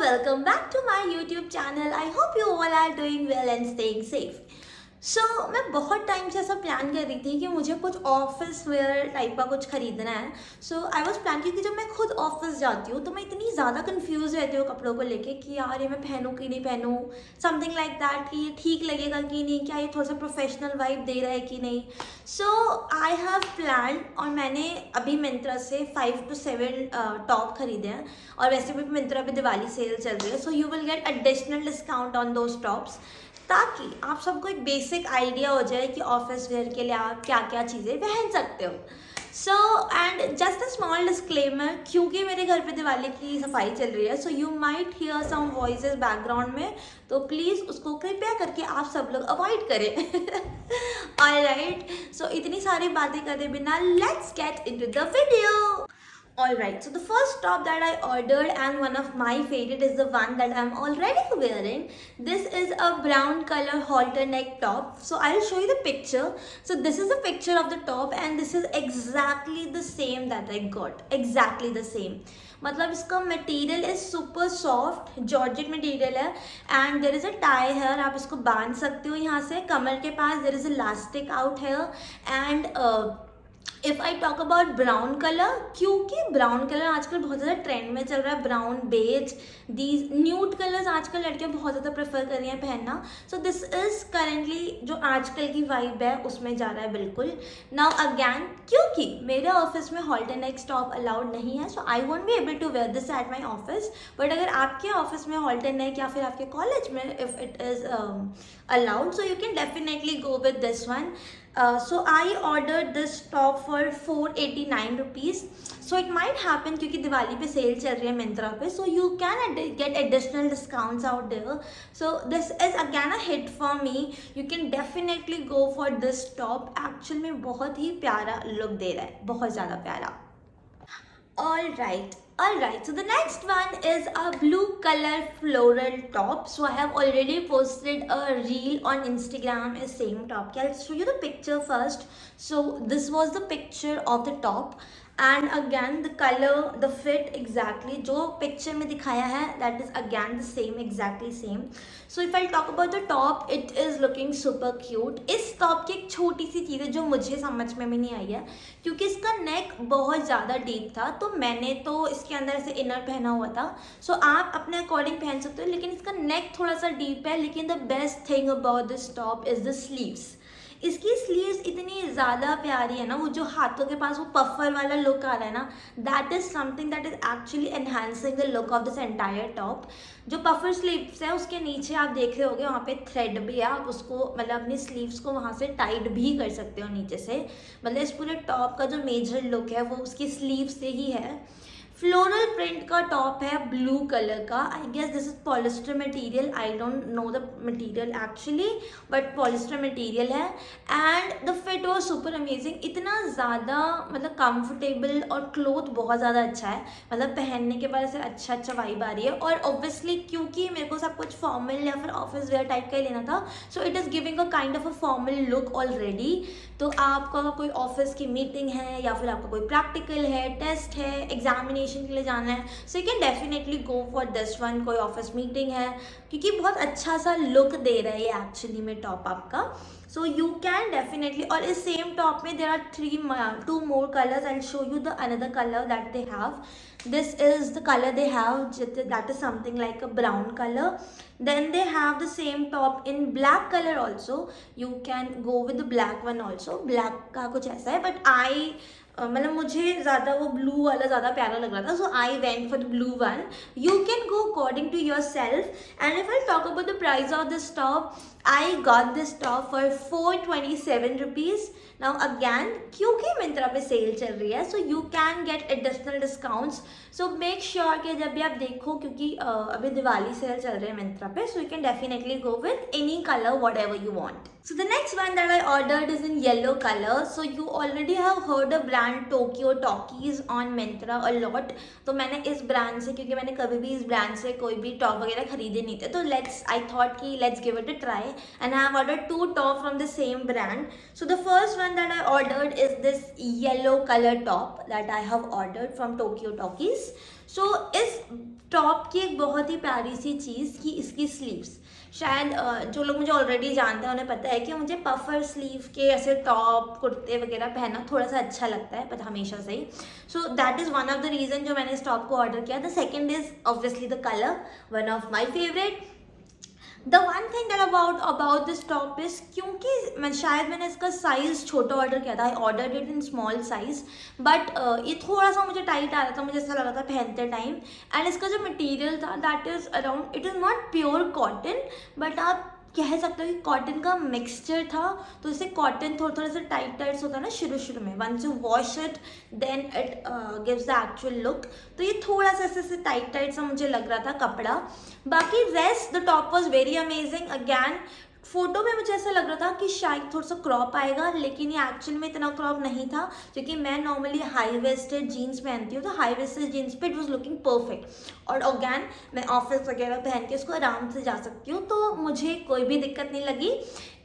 welcome back to my YouTube channel. I hope you all are doing well and staying safe. मैं बहुत time से ऐसा plan कर रही थी कि मुझे कुछ ऑफिस वेयर टाइप का कुछ खरीदना है. आई वॉज प्लान क्योंकि जब मैं खुद ऑफिस जाती हूँ तो मैं इतनी ज़्यादा कंफ्यूज रहती हूँ कपड़ों को लेके कि यार ये मैं पहनूँ कि नहीं पहनूँ, समथिंग लाइक दैट, कि ये ठीक लगेगा कि नहीं, क्या ये थोड़ा सा प्रोफेशनल वाइब दे रहा है कि नहीं. आई हैव प्लान और मैंने अभी मिंत्रा से 5 to 7 टॉप खरीदे हैं. और वैसे भी मिंत्रा पे दिवाली सेल चल रही है, so you will get additional discount on those tops, ताकि आप सबको एक बेसिक आइडिया हो जाए कि ऑफिस वेयर के लिए आप क्या क्या चीज़ें पहन सकते हो. And just a small disclaimer, क्योंकि मेरे घर पे दिवाली की सफाई चल रही है, so you might hear some voices background में, तो प्लीज़ उसको कृपया करके आप सब लोग अवॉइड करें. ऑलराइट, सो इतनी सारी बातें करे बिना let's get into the video. Alright, so the first top that I ordered, and one of my favorite, is the one that I'm already wearing. This is a brown color halter neck top. So I'll show you the picture. So this is the picture of the top and this is exactly the same that I got. Exactly the same. मतलब इसका material is super soft georgette material है and there is a tie here. आप इसको बांध सकते हो यहाँ से कमर के पास. There is a elastic out here and if I talk about brown colour, क्योंकि ब्राउन कलर आजकल बहुत ज़्यादा ट्रेंड में चल रहा है. Brown, beige, these nude colours आजकल लड़कियां बहुत ज़्यादा प्रेफर कर रही हैं पहनना. सो दिस इज़ करेंटली जो आजकल की वाइब है उसमें जा रहा है बिल्कुल. नाउ अगैन, क्योंकि मेरे ऑफिस में हॉल्टर नेक टॉप अलाउड नहीं है, so I won't be able to wear this at my office. But अगर आपके ऑफिस में हॉल्टर नेक या फिर आपके कॉलेज में if it is allowed, so you can definitely go with this one. So I ordered this top for 489 rupees. So it might happen क्योंकि दिवाली पे sale चल रही है मिंत्रा पे, so you can get additional discounts out there. So this is again a hit for me. You can definitely go for this top. Actually में बहुत ही प्यारा look दे रहा है, बहुत ज़्यादा प्यारा. Alright, so the next one is a blue color floral top. So I have already posted a reel on Instagram is same top. I'll show you the picture first. So this was the picture of the top and again the color, the fit exactly जो picture में दिखाया है, that is again the same, exactly same. So if I talk about the top, it is looking super cute. इस top की एक छोटी सी चीज़ है जो मुझे समझ में भी नहीं आई है, क्योंकि इसका नेक बहुत ज़्यादा डीप था, तो मैंने तो इसके अंदर ऐसे इनर पहना हुआ था. सो आप अपने अकॉर्डिंग पहन सकते हो, लेकिन इसका नेक थोड़ा सा डीप है. लेकिन the best thing about this top is the sleeves. इसकी स्लीव्स इतनी ज़्यादा प्यारी है ना, वो जो हाथों के पास वो पफर वाला लुक आ रहा है ना, that is something that is actually enhancing the look of this entire top. जो पफर स्लीव्स है उसके नीचे आप देख रहे होगे वहाँ पे थ्रेड भी है, आप उसको मतलब अपनी स्लीव्स को वहाँ से टाइट भी कर सकते हो नीचे से. मतलब इस पूरे टॉप का जो मेजर लुक है वो उसकी स्लीव से ही है. फ्लोरल प्रिंट का टॉप है ब्लू कलर का. I guess this is polyester material, I don't know the material actually, but polyester material है. And the fit was super amazing. इतना ज़्यादा मतलब कंफर्टेबल और क्लोथ बहुत ज़्यादा अच्छा है. मतलब पहनने के बाद से अच्छा वाइब आ रही है. और ऑब्वियसली क्योंकि मेरे को सब कुछ फॉर्मल या फिर ऑफिस वेयर टाइप का ही लेना था, so it is giving a kind of a formal look already. तो आपका कोई ऑफिस की मीटिंग है या फिर आपका कोई प्रैक्टिकल है, टेस्ट है, एग्जामिनेशन के लिए जाना है, so you can definitely go for this one. कोई ऑफिस मीटिंग है, क्योंकि बहुत अच्छा सा लुक दे रहा है ये एक्चुअली में टॉप आपका. सो यू कैन डेफिनेटली. और इस सेम टॉप में there are 2 more colors. I'll show you the another color that they have. This is the color they have, that is something like a brown color. Then they have the same top in black color also. You can go with the black one also. Black का कुछ ऐसा है, but मतलब मुझे ज़्यादा वो blue वाला ज़्यादा प्यारा लग रहा था, so I went for the blue one. You can go according to your self. And if I talk about the price of this top, I got this top for 427 rupees. Now again क्योंकि मिंत्रा पे sale चल रही है, so you can get additional discounts. So make sure कि जब भी आप देखो, क्योंकि अभी दिवाली सेल चल रही है मिंत्रा पे, सो you can definitely go with any colour what ever you want. So the next one that I ordered is in yellow color. So you already have heard the brand Tokyo Talkies on Myntra a lot. तो मैंने इस brand से, क्योंकि मैंने कभी भी इस brand से कोई भी टॉप वगैरह खरीदे नहीं थे, तो I thought कि let's give it a try, and I have ordered 2 top from the same brand. So the first one that I ordered is this yellow color top that I have ordered from Tokyo Talkies. सो इस top की एक बहुत ही प्यारी सी चीज़ कि इसकी sleeves, शायद जो लोग मुझे ऑलरेडी जानते हैं उन्हें पता है कि मुझे पफर स्लीव के ऐसे टॉप कुर्ते वगैरह पहनना थोड़ा सा अच्छा लगता है, बट हमेशा से ही. So that is one of the reason जो मैंने इस टॉप को ऑर्डर किया. The second is obviously the colour, one of my favourite. The one thing that about this top is, क्योंकि शायद मैंने इसका साइज़ छोटा ऑर्डर किया था, I order it in small size, but ये थोड़ा सा मुझे टाइट आ रहा था, मुझे ऐसा लग रहा था पहनते टाइम. एंड इसका जो मटेरियल था that is around, it is not pure cotton, but आप कह सकते हो कि कॉटन का मिक्सचर था. तो इससे कॉटन थोड़ा थोड़ा सा टाइट होता है ना शुरू में, once you wash it then it gives the actual look. तो ये थोड़ा सा ऐसे टाइट सा मुझे लग रहा था कपड़ा. बाकी rest the top was very amazing. Again photo में मुझे ऐसा लग रहा था कि शायद थोड़ा सा क्रॉप आएगा, लेकिन ये एक्चुअल में इतना क्रॉप नहीं था, क्योंकि मैं नॉर्मली हाई वेस्टेड जीन्स पहनती हूँ, तो हाई वेस्टेड जीन्स पे इट वॉज लुकिंग परफेक्ट. और अगैन मैं ऑफिस वगैरह पहन के इसको आराम से जा सकती हूँ, तो मुझे कोई भी दिक्कत नहीं लगी.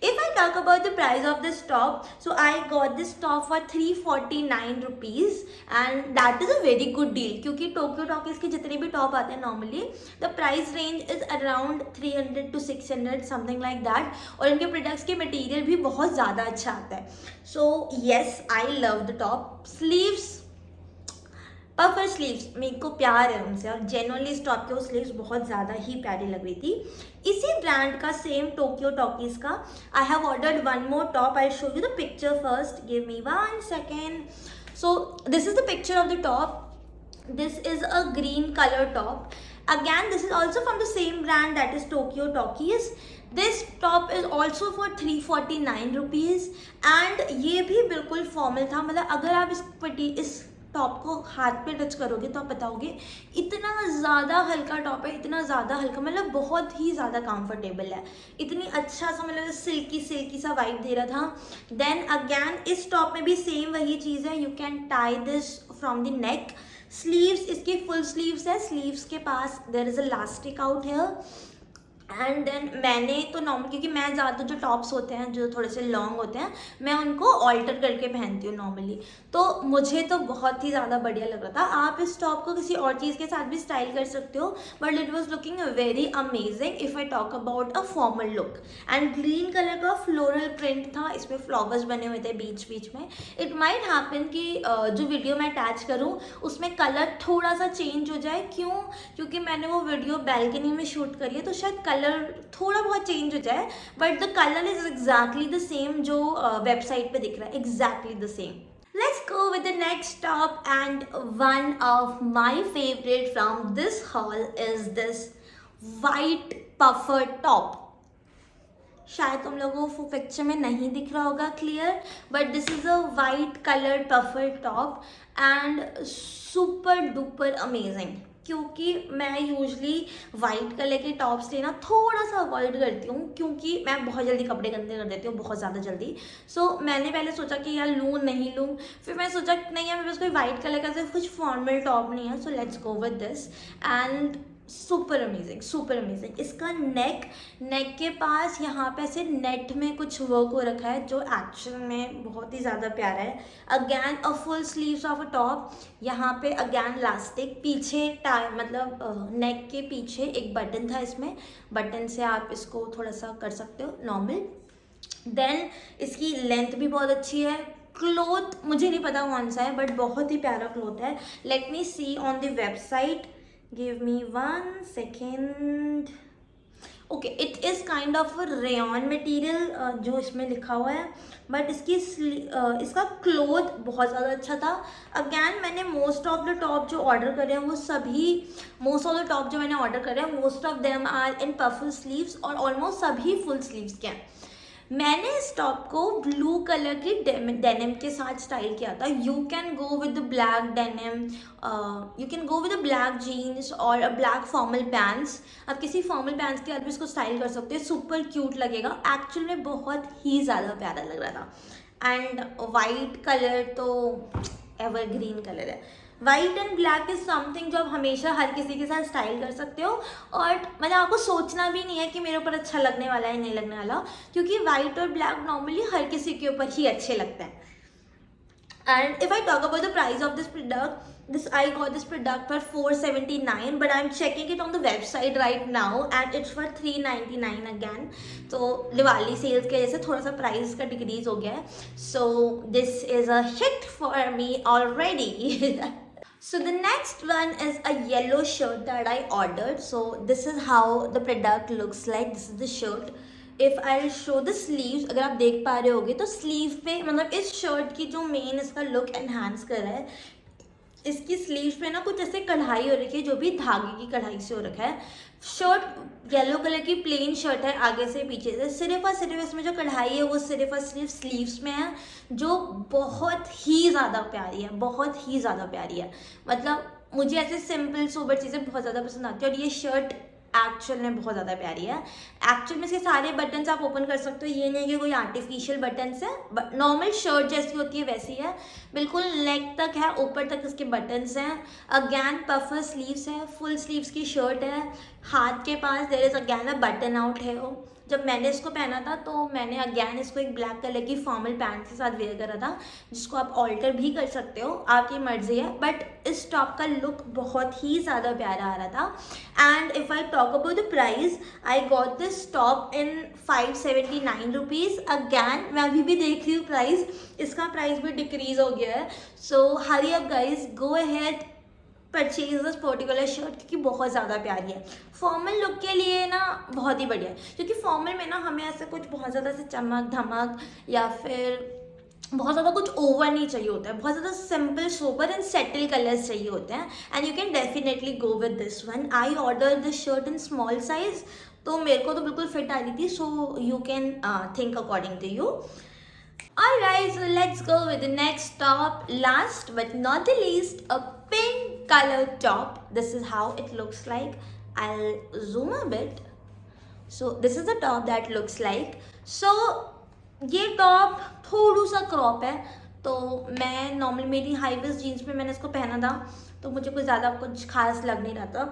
If I talk about the price of this top, so I got this top for 349 rupees and that is a very good deal, क्योंकि टोक्यो टॉकीज के जितने भी टॉप आते हैं normally the price range is around 300 to 600 something like that. और इनके products के material भी बहुत ज़्यादा अच्छा आता है. So yes, I love the top. Sleeves, puffer sleeves, मेरे को प्यार है उनसे, और जेन्युइनली इस टॉप के वो स्लीव्स बहुत ज़्यादा ही प्यारी लग रही थी. इसी ब्रांड का सेम टोक्यो टॉकीज का आई have ordered one more top. I show you the picture first, give me 1 second. So this is the picture of the top. This is a green color top. Again, this is also from the same brand, that is Tokyo Talkies. This top is also for 349 rupees and ये भी बिल्कुल formal था. मतलब अगर आप इस top को हाथ पे टच करोगे तो आप बताओगे इतना ज़्यादा हल्का टॉप है, इतना ज़्यादा हल्का, मतलब बहुत ही ज़्यादा कंफर्टेबल है. इतनी अच्छा सा, मतलब सिल्की सा वाइब दे रहा था. देन अगैन इस टॉप में भी सेम वही चीज़ है. You can tie this from the neck. Sleeves इसकी फुल स्लीव्स है. स्लीव्स के पास there is a elastic out here. And then मैंने तो नॉर्मल, क्योंकि मैं ज़्यादा जो टॉप्स होते हैं जो थोड़े से लॉन्ग होते हैं, मैं उनको ऑल्टर करके पहनती हूँ नॉर्मली, तो मुझे तो बहुत ही ज़्यादा बढ़िया लग रहा था. आप इस टॉप को किसी और चीज़ के साथ भी स्टाइल कर सकते हो, but it was looking very amazing if I talk about a formal look. And green colour का फ्लोरल प्रिंट था, इसमें फ्लावर्स बने हुए थे बीच में. इट माइट हैपन कि जो वीडियो मैं अटैच करूँ उसमें कलर थोड़ा सा चेंज हो जाए. क्योंकि मैंने वो वीडियो बैल्कनी में शूट करी है, तो शायद कलर थोड़ा बहुत चेंज हो जाए, but the colour is exactly the same जो वेबसाइट पे दिख रहा है, exactly the same. Let's go with the next top, and one of my favorite from this haul is this white puffer top. शायद तुम लोगों को पिक्चर में नहीं दिख रहा होगा clear, but this is a white colour puffer top and super duper amazing. क्योंकि मैं यूजली वाइट कलर के टॉप्स लेना थोड़ा सा अवॉइड करती हूँ, क्योंकि मैं बहुत जल्दी कपड़े गंदे कर देती हूँ, बहुत ज़्यादा जल्दी. सो मैंने पहले सोचा कि यार लूँ नहीं लूँ, फिर मैं सोचा नहीं यार मेरे पास कोई वाइट कलर का सिर्फ कुछ फॉर्मल टॉप नहीं है, so let's go with this. And super amazing. इसका नेक के पास यहाँ पे ऐसे नेट में कुछ वर्क हो रखा है जो एक्चुअल में बहुत ही ज़्यादा प्यारा है. Again a full sleeves of a top. यहाँ पे अगैन इलास्टिक, पीछे मतलब नेक के पीछे एक बटन था, इसमें बटन से आप इसको थोड़ा सा कर सकते हो नॉर्मल. देन इसकी लेंथ भी बहुत अच्छी है. क्लोथ मुझे नहीं पता कौन सा है, बट बहुत ही प्यारा क्लोथ है. Let me see on the website. Give me 1 second. Okay, it is kind of a rayon material जो इसमें लिखा हुआ है, बट इसका क्लोथ बहुत ज़्यादा अच्छा था. अगैन मैंने मोस्ट ऑफ द टॉप जो ऑर्डर करे हैं मोस्ट ऑफ द टॉप जो मैंने ऑर्डर करे हैं, most of them are in puffle sleeves और ऑलमोस्ट सभी फुल स्लीव्स के हैं. मैंने इस टॉप को ब्लू कलर की डेनिम के साथ स्टाइल किया था. You can go with the black denim, you can go with the black jeans और अ ब्लैक फॉर्मल पैंट्स. आप किसी फॉर्मल पैंट्स के साथ भी इसको स्टाइल कर सकते हो, सुपर क्यूट लगेगा. एक्चुअल में बहुत ही ज़्यादा प्यारा लग रहा था. एंड वाइट कलर तो एवरग्रीन कलर है. White and black is something जो आप हमेशा हर किसी के साथ स्टाइल कर सकते हो, और मतलब आपको सोचना भी नहीं है कि मेरे ऊपर अच्छा लगने वाला है नहीं लगने वाला, क्योंकि वाइट और ब्लैक नॉर्मली हर किसी के ऊपर ही अच्छे लगते हैं. And if I talk about the price of this product, this I got this product for 479, but I'm checking it on the website right now and it's for 399 again. तो Diwali sales के वजह से थोड़ा सा प्राइस का decrease हो गया है. So this is a hit for me already. So the next one is a yellow shirt that I ordered. So this is how the product looks like. This is the shirt. If I'll show the sleeves, अगर आप देख पा रहे होगे तो sleeve पे मतलब इस शर्ट की जो मेन इसका लुक एनहांस कर रहा है, इसकी स्लीव्स पे ना कुछ ऐसे कढ़ाई हो रखी है जो भी धागे की कढ़ाई से हो रखा है. शर्ट येलो कलर की प्लेन शर्ट है आगे से पीछे से, सिर्फ और सिर्फ इसमें जो कढ़ाई है वो सिर्फ और सिर्फ स्लीव्स में है, जो बहुत ही ज़्यादा प्यारी है, बहुत ही ज़्यादा प्यारी है. मतलब मुझे ऐसे सिंपल सोबर चीज़ें बहुत ज़्यादा पसंद आती है और ये शर्ट एक्चुअल में बहुत ज़्यादा प्यारी है. एक्चुअल में इसके सारे बटन्स आप ओपन कर सकते हो, ये नहीं कि कोई आर्टिफिशियल बटन्स है, बट नॉर्मल शर्ट जैसी होती है वैसी है, बिल्कुल नेक तक है, ऊपर तक इसके बटन्स हैं. अगैन पफर स्लीव्स है, फुल स्लीव्स की शर्ट है. हाथ के पास there is again a button out है. वो जब मैंने इसको पहना था तो मैंने अगैन इसको एक ब्लैक कलर की फॉर्मल पैंट के साथ वेयर करा था, जिसको आप ऑल्टर भी कर सकते हो, आपकी मर्जी है. बट इस टॉप का लुक बहुत ही ज़्यादा प्यारा आ रहा था. And if I talk about the price, I got this top in 579 rupees. Again मैं अभी भी देख रही हूँ प्राइस, इसका प्राइस भी डिक्रीज हो गया है. So hurry up guys, go ahead, purchase this particular shirt क्योंकि बहुत ज़्यादा प्यारी है. फॉर्मल लुक के लिए ना बहुत ही बढ़िया है, क्योंकि फॉर्मल में ना हमें ऐसे कुछ बहुत ज़्यादा से चमक धमक या फिर बहुत ज़्यादा कुछ ओवर नहीं चाहिए होता है, बहुत ज़्यादा simple sober and subtle colours चाहिए होते हैं. And you can definitely go with this one. I order this shirt in small size, तो मेरे को तो बिल्कुल फिट आ रही थी. So you can think according to you. Alright, so let's go with the next top. Last but not the least, a pink color top. This is how it looks like. I'll zoom a bit. So this is the top that looks like. So ये top थोड़ा सा crop है, तो मैं normally मेरी high waist jeans पे मैंने इसको पहना था, तो मुझे कुछ ज़्यादा कुछ खास लग नहीं रहा था.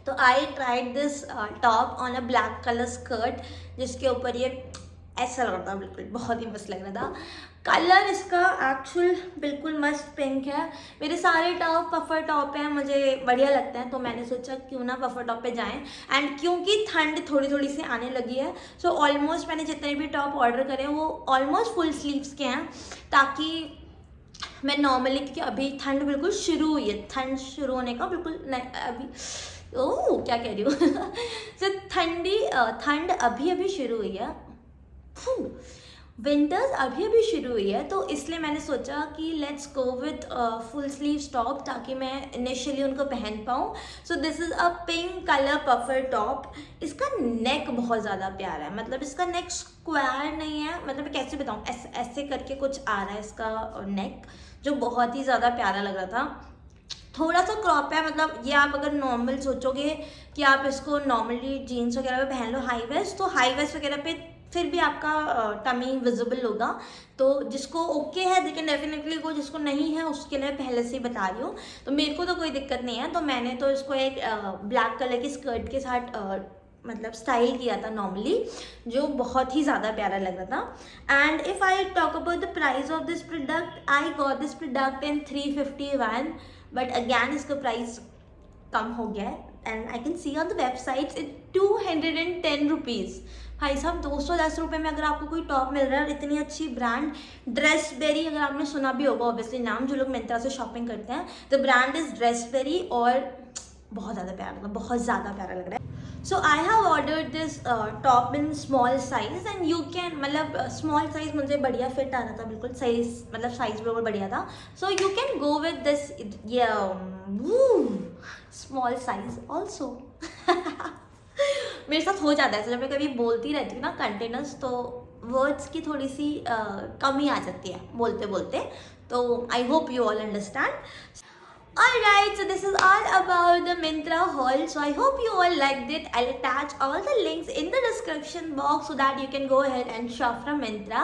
तो I tried this top on a black colour skirt, जिसके ऊपर ये ऐसा लग रहा था, बिल्कुल बहुत ही मस्त लग रहा था. कलर इसका एक्चुअल बिल्कुल मस्त पिंक है. मेरे सारे टॉप पफर टॉप हैं, मुझे बढ़िया लगते हैं, तो मैंने सोचा क्यों ना पफर टॉप पे जाएं. एंड क्योंकि ठंड थोड़ी थोड़ी सी आने लगी है, सो ऑलमोस्ट मैंने जितने भी टॉप ऑर्डर करे वो ऑलमोस्ट फुल स्लीव्स के हैं, ताकि मैं नॉर्मली, क्योंकि अभी ठंड बिल्कुल शुरू हुई है, ठंड शुरू होने का बिल्कुल अभी क्या कह रही हूँ सो ठंड अभी अभी शुरू हुई है, विंटर्स अभी अभी शुरू हुई है, तो इसलिए मैंने सोचा कि let's go with full sleeve top, ताकि मैं इनिशियली उनको पहन पाऊँ. So this is a pink colour puffer top. इसका नेक बहुत ज़्यादा प्यारा है, मतलब इसका नेक स्क्वायर नहीं है, मतलब कैसे बताऊँ, ऐसे करके कुछ आ रहा है इसका नेक, जो बहुत ही ज़्यादा प्यारा लग रहा था. थोड़ा सा क्रॉप है, मतलब ये आप अगर नॉर्मल सोचोगे कि आप इसको नॉर्मली जीन्स वगैरह पे पहन लो हाई वेस्ट, तो हाई वेस्ट वगैरह पे फिर भी आपका टमी विजिबल होगा. तो जिसको ओके है दे कैन डेफिनेटली गो, जिसको नहीं है उसके लिए पहले से ही बता रही हूँ. तो मेरे को तो कोई दिक्कत नहीं है, तो मैंने तो इसको एक ब्लैक कलर की स्कर्ट के साथ मतलब स्टाइल किया था नॉर्मली, जो बहुत ही ज़्यादा प्यारा लग रहा था. And if I talk about the price of this product, I got this product in 351, but again इसका प्राइस कम हो गया है. And I can see on the websites it 210 rupees. भाई साहब 210 रुपये में अगर आपको कोई टॉप मिल रहा है, और इतनी अच्छी ब्रांड ड्रेसबेरी, अगर आपने सुना भी होगा ऑब्वियसली नाम, जो लोग मिंत्रा से शॉपिंग करते हैं, द ब्रांड इज़ ड्रेसबेरी, और बहुत ज़्यादा प्यारा, मतलब बहुत ज़्यादा प्यारा लग रहा है. So I have ordered this top in small size, and you can, मतलब स्मॉल साइज मुझे बढ़िया फिट आ रहा था, बिल्कुल साइज, मतलब साइज बिल्कुल बढ़िया था. सो you can go with this small size also. मेरे साथ हो जाता है ऐसा, जब मैं कभी बोलती रहती हूँ ना कंटिन्यूस, तो वर्ड्स की थोड़ी सी कमी आ जाती है बोलते बोलते. तो I hope you all understand. Alright, so this is all about the Myntra haul. So I hope you all liked it. I'll attach all the links in the description box so that you can go ahead and shop from Myntra.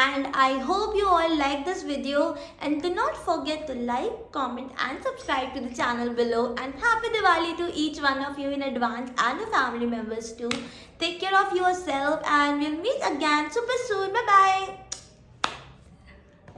And I hope you all like this video. And do not forget to like, comment and subscribe to the channel below. And happy Diwali to each one of you in advance and your family members too. Take care of yourself and we'll meet again super soon. Bye bye.